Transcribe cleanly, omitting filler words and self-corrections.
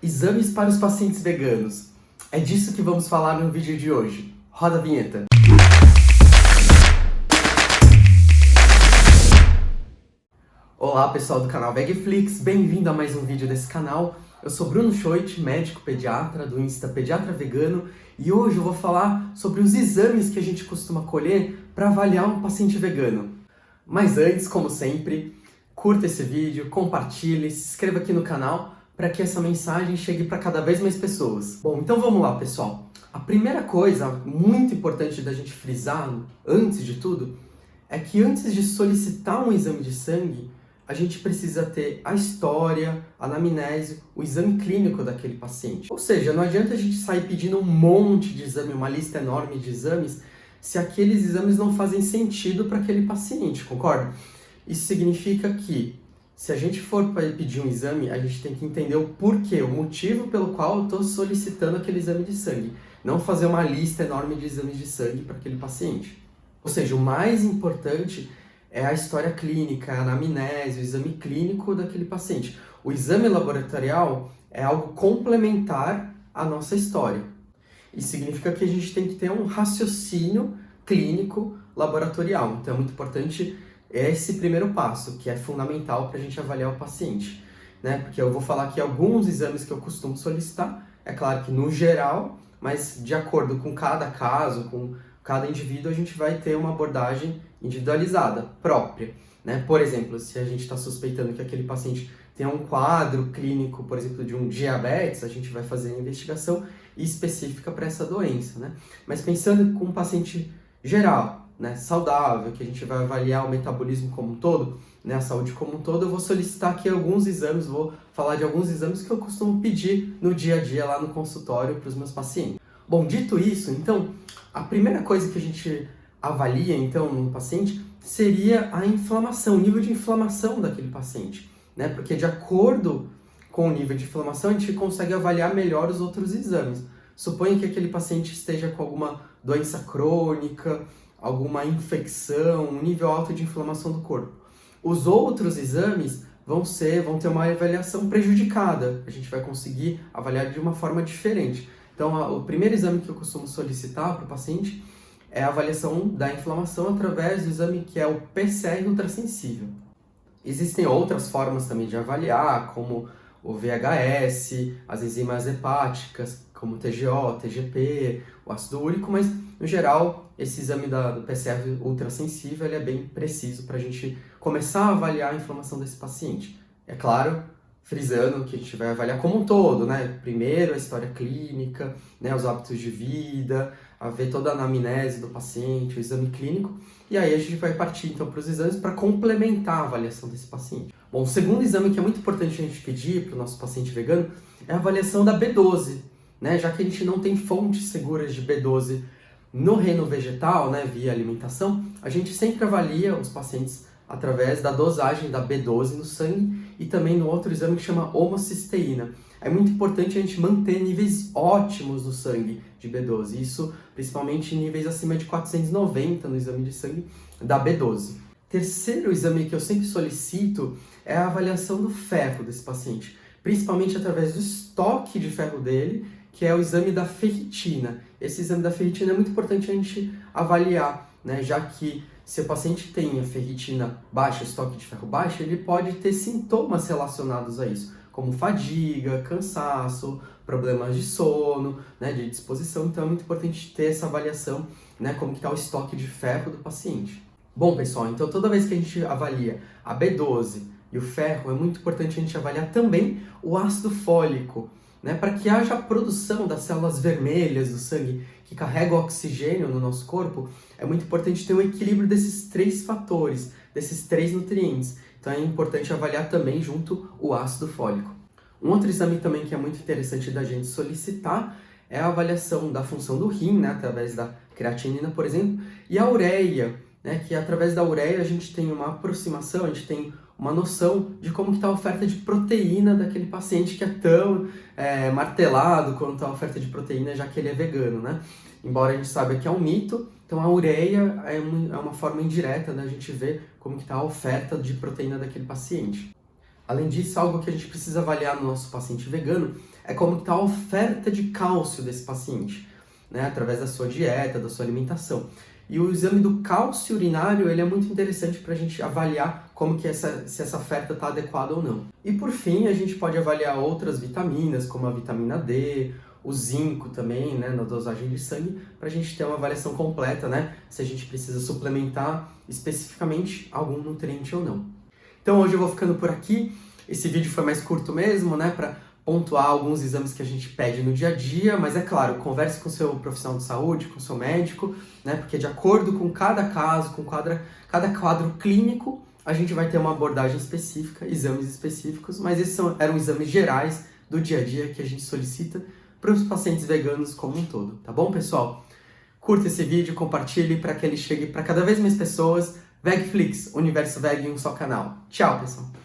Exames para os pacientes veganos. É disso que vamos falar no vídeo de hoje. Roda a vinheta. Olá pessoal do canal Vegflix, bem-vindo a mais um vídeo desse canal. Eu sou Bruno Schoit, médico pediatra do Insta Pediatra Vegano, e hoje eu vou falar sobre os exames que a gente costuma colher para avaliar um paciente vegano. Mas antes, como sempre, curta esse vídeo, compartilhe, se inscreva aqui no canal para que essa mensagem chegue para cada vez mais pessoas. Bom, então vamos lá, pessoal. A primeira coisa muito importante da gente frisar, antes de tudo, é que antes de solicitar um exame de sangue, a gente precisa ter a história, a anamnese, o exame clínico daquele paciente. Ou seja, não adianta a gente sair pedindo um monte de exame, uma lista enorme de exames, se aqueles exames não fazem sentido para aquele paciente, concorda? Isso significa que, se a gente for pedir um exame, a gente tem que entender o porquê, o motivo pelo qual eu estou solicitando aquele exame de sangue. Não fazer uma lista enorme de exames de sangue para aquele paciente. Ou seja, o mais importante é a história clínica, a anamnese, o exame clínico daquele paciente. O exame laboratorial é algo complementar à nossa história. Isso significa que a gente tem que ter um raciocínio clínico laboratorial. Então é muito importante esse primeiro passo, que é fundamental para a gente avaliar o paciente, né? Porque eu vou falar aqui alguns exames que eu costumo solicitar, é claro que no geral, mas de acordo com cada caso, com cada indivíduo, a gente vai ter uma abordagem individualizada, própria, né? Por exemplo, se a gente está suspeitando que aquele paciente tem um quadro clínico, por exemplo, de um diabetes, a gente vai fazer a investigação específica para essa doença, né? Mas pensando com um paciente geral, né, saudável, que a gente vai avaliar o metabolismo como um todo, né, a saúde como um todo, eu vou solicitar aqui alguns exames, vou falar de alguns exames que eu costumo pedir no dia a dia lá no consultório para os meus pacientes. Bom, dito isso, então, a primeira coisa que a gente avalia, então, num paciente seria a inflamação, o nível de inflamação daquele paciente, né, porque de acordo com o nível de inflamação, a gente consegue avaliar melhor os outros exames. Suponha que aquele paciente esteja com alguma doença crônica, alguma infecção, um nível alto de inflamação do corpo. Os outros exames vão ter uma avaliação prejudicada. A gente vai conseguir avaliar de uma forma diferente. Então, o primeiro exame que eu costumo solicitar para o paciente é a avaliação da inflamação através do exame que é o PCR ultrassensível. Existem outras formas também de avaliar, como o VHS, as enzimas hepáticas, como o TGO, TGP, o ácido úrico, mas, no geral, esse exame do PCR ultrassensível ele é bem preciso para a gente começar a avaliar a inflamação desse paciente. É claro, frisando que a gente vai avaliar como um todo, né? Primeiro a história clínica, né? Os hábitos de vida, a ver toda a anamnese do paciente, o exame clínico, e aí a gente vai partir então para os exames para complementar a avaliação desse paciente. Bom, o segundo exame que é muito importante a gente pedir para o nosso paciente vegano é a avaliação da B12, né? Já que a gente não tem fontes seguras de B12 no reino vegetal, né, via alimentação, a gente sempre avalia os pacientes através da dosagem da B12 no sangue e também no outro exame que chama homocisteína. É muito importante a gente manter níveis ótimos no sangue de B12, isso principalmente em níveis acima de 490 no exame de sangue da B12. Terceiro exame que eu sempre solicito é a avaliação do ferro desse paciente, principalmente através do estoque de ferro dele, que é o exame da ferritina. Esse exame da ferritina é muito importante a gente avaliar, né? Já que se o paciente tem a ferritina baixa, estoque de ferro baixo, ele pode ter sintomas relacionados a isso, como fadiga, cansaço, problemas de sono, né, de disposição. Então é muito importante ter essa avaliação, né, como que está o estoque de ferro do paciente. Bom, pessoal, então toda vez que a gente avalia a B12 e o ferro, é muito importante a gente avaliar também o ácido fólico, né, para que haja a produção das células vermelhas do sangue que carregam oxigênio no nosso corpo. É muito importante ter um equilíbrio desses três fatores, desses três nutrientes. Então é importante avaliar também junto o ácido fólico. Um outro exame também que é muito interessante da gente solicitar é a avaliação da função do rim, né, através da creatinina, por exemplo, e a ureia, né, que através da ureia a gente tem uma aproximação, a gente tem uma noção de como está a oferta de proteína daquele paciente que é tão martelado quanto a oferta de proteína, já que ele é vegano, né? Embora a gente saiba que é um mito, então a ureia é uma forma indireta da gente ver como está a oferta de proteína daquele paciente. Além disso, algo que a gente precisa avaliar no nosso paciente vegano é como está a oferta de cálcio desse paciente, né, através da sua dieta, da sua alimentação. E o exame do cálcio urinário, ele é muito interessante para a gente avaliar como que se essa oferta está adequada ou não. E por fim, a gente pode avaliar outras vitaminas, como a vitamina D, o zinco também, né, na dosagem de sangue, para a gente ter uma avaliação completa, né, se a gente precisa suplementar especificamente algum nutriente ou não. Então hoje eu vou ficando por aqui. Esse vídeo foi mais curto mesmo, né, para pontuar alguns exames que a gente pede no dia a dia, mas é claro, converse com o seu profissional de saúde, com o seu médico, né, porque de acordo com cada caso, com cada quadro clínico, a gente vai ter uma abordagem específica, exames específicos, mas esses eram exames gerais do dia a dia que a gente solicita para os pacientes veganos como um todo, tá bom, pessoal? Curta esse vídeo, compartilhe para que ele chegue para cada vez mais pessoas. Vegflix, Universo Veg em um só canal. Tchau, pessoal!